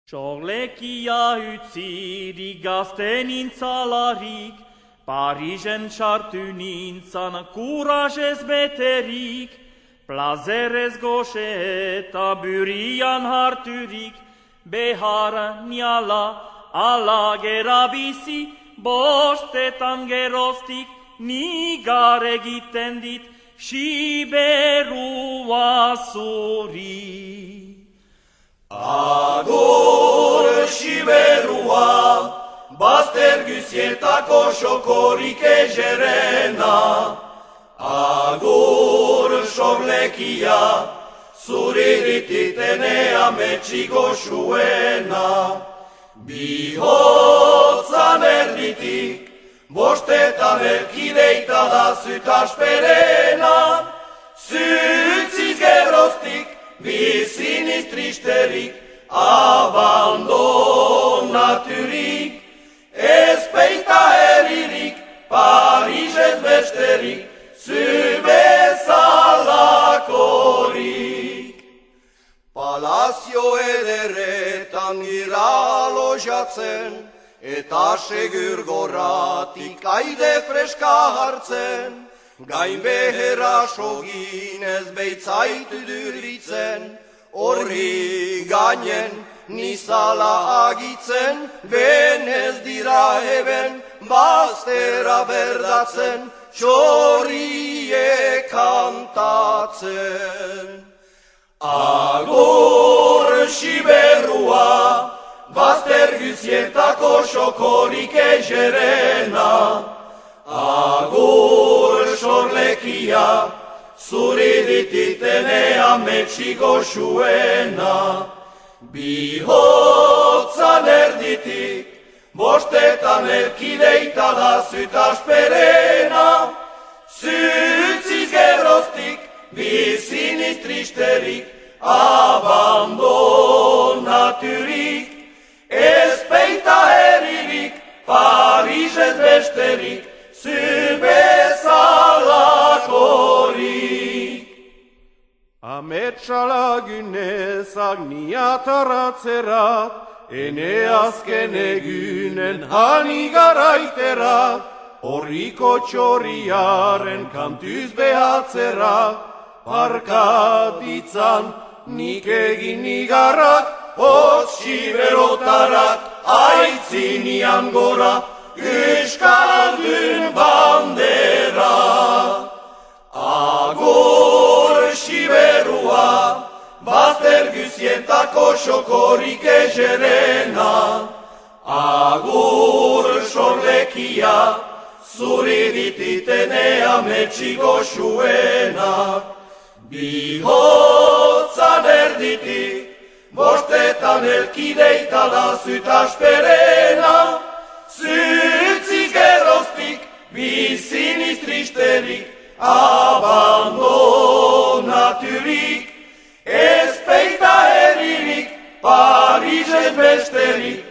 Sorlekia utzirik gazten intzalarik, Parisen sartu nintzan kurajez beterik, plazerez goxe eta burian harturik, behar niala ala gera bizi, bostetan geroztik nigar egiten dit, siberua zuri. Agur siberua, bazter guzietako sokorik ejerena. Agur sorlekia, zurirititene ametxiko suena. Bihotzan erditik, bostetan erkideita da zutasperena. Zutziz geroztik, biziniz tristerik, abandonaturik, ezpeita herririk, Parisez besterik, zubezalakorik. Palazio ederetan gira lojatzen, eta segur goratik aide freska hartzen, gain beherra soginez beitzaitu duritzen, horri gainen nizala agitzen, benez dira eben baztera berdatzen, txorrie kantatzen. Agur siberua, bazter guzietako sokorik ejerena. Agur sorlekia, zuridititene ametxiko suena. Bihotzan erditik, bostetan erkideita da zutasperena. Zutziz geroztik, biziniz tristerik, abandonaturik, ezpeita herririk, Parisez besterik, zubezalakorik. Ametsa lagunezak niataratzerat, ene azken egunen hani garaiterat, horriko txorriaren kantuz behatzerat, parkaditzan nik egin nigarrak, siberotarak aitzinian gora, Euskaldun bandera. Agur siberua, bazter guzietako sokorik ejerena. Agur sorlekia, zuridititene ametxiko suena. Bihotzan erditik, bostetan erkideita da zutasperena. Zutziz geroztik, biziniz tristerik, abandonaturik, ezpeita herririk, Parisez besterik,